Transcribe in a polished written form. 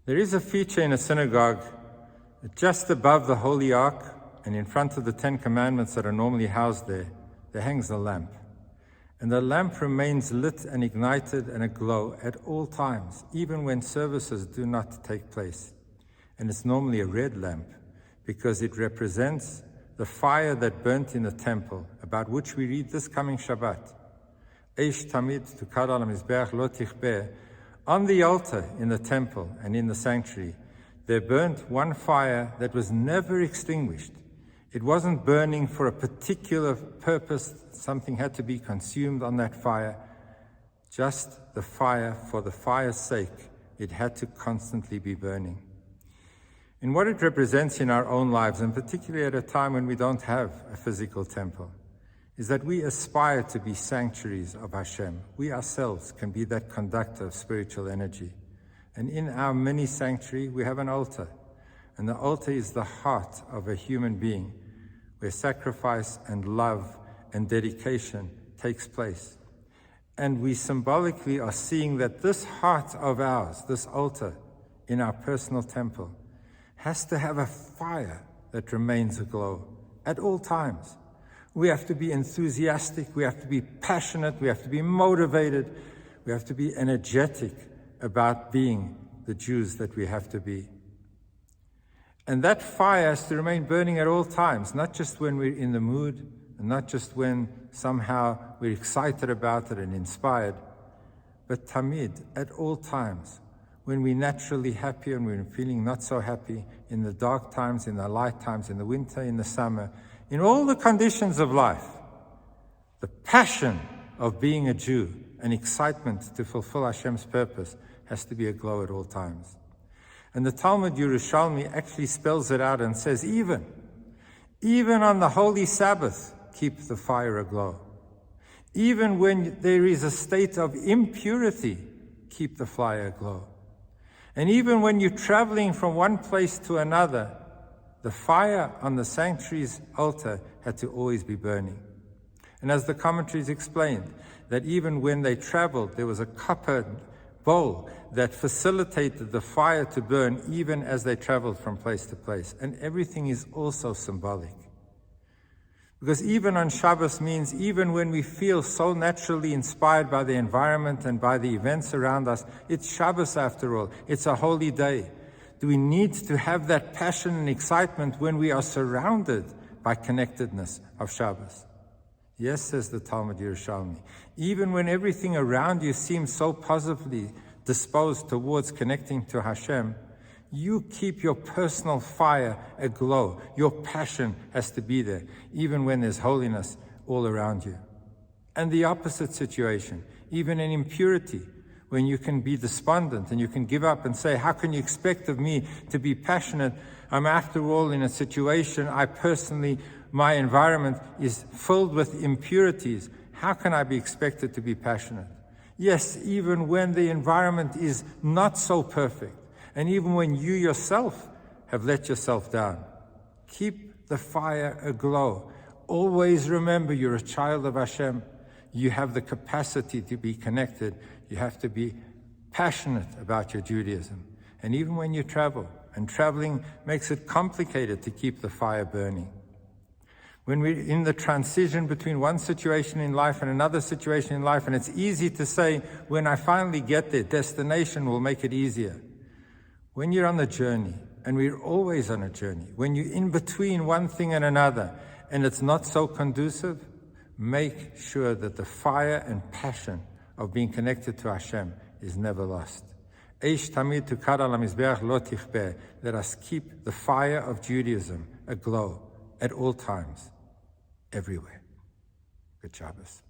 There is a feature in a synagogue just above the Holy Ark and in front of the 10 Commandments that are normally housed there hangs a lamp. And the lamp remains lit and ignited and aglow at all times, even when services do not take place. And it's normally a red lamp because it represents the fire that burnt in the temple, about which we read this coming Shabbat. Eish tamid tukad al mizbeach lo tichbeh. On the altar in the temple and in the sanctuary, there burnt one fire that was never extinguished. It wasn't burning for a particular purpose. Something had to be consumed on that fire. Just the fire for the fire's sake. It had to constantly be burning. In what it represents in our own lives, and particularly at a time when we don't have a physical temple, is that we aspire to be sanctuaries of Hashem. We ourselves can be that conductor of spiritual energy. And in our mini sanctuary, we have an altar. And the altar is the heart of a human being, where sacrifice and love and dedication takes place. And we symbolically are seeing that this heart of ours, this altar in our personal temple, has to have a fire that remains aglow at all times. We have to be enthusiastic, we have to be passionate, we have to be motivated, we have to be energetic about being the Jews that we have to be. And that fire has to remain burning at all times, not just when we're in the mood, and not just when somehow we're excited about it and inspired, but tamid, at all times, when we're naturally happy and we're feeling not so happy, in the dark times, in the light times, in the winter, in the summer, in all the conditions of life. The passion of being a Jew and excitement to fulfill Hashem's purpose has to be aglow at all times. And the Talmud Yerushalmi actually spells it out and says, even on the holy Sabbath, keep the fire aglow. Even when there is a state of impurity, keep the fire aglow. And even when you're traveling from one place to another, the fire on the sanctuary's altar had to always be burning. And as the commentaries explained, that even when they traveled, there was a copper bowl that facilitated the fire to burn even as they traveled from place to place. And everything is also symbolic. Because even on Shabbos means even when we feel so naturally inspired by the environment and by the events around us, it's Shabbos after all, it's a holy day. Do we need to have that passion and excitement when we are surrounded by connectedness of Shabbos? Yes, says the Talmud Yerushalmi. Even when everything around you seems so positively disposed towards connecting to Hashem, you keep your personal fire aglow. Your passion has to be there, even when there's holiness all around you. And the opposite situation, even in impurity, when you can be despondent and you can give up and say, how can you expect of me to be passionate? I'm after all in a situation, my environment is filled with impurities. How can I be expected to be passionate? Yes, even when the environment is not so perfect, and even when you yourself have let yourself down, keep the fire aglow. Always remember you're a child of Hashem. You have the capacity to be connected. You have to be passionate about your Judaism. And even when you travel, and traveling makes it complicated to keep the fire burning. When we're in the transition between one situation in life and another situation in life, and it's easy to say, when I finally get there, destination will make it easier. When you're on the journey, and we're always on a journey, when you're in between one thing and another, and it's not so conducive, make sure that the fire and passion of being connected to Hashem is never lost. Eish tamid tukad al mizbeach lo tichbeh. Let us keep the fire of Judaism aglow at all times, everywhere. Good Shabbos.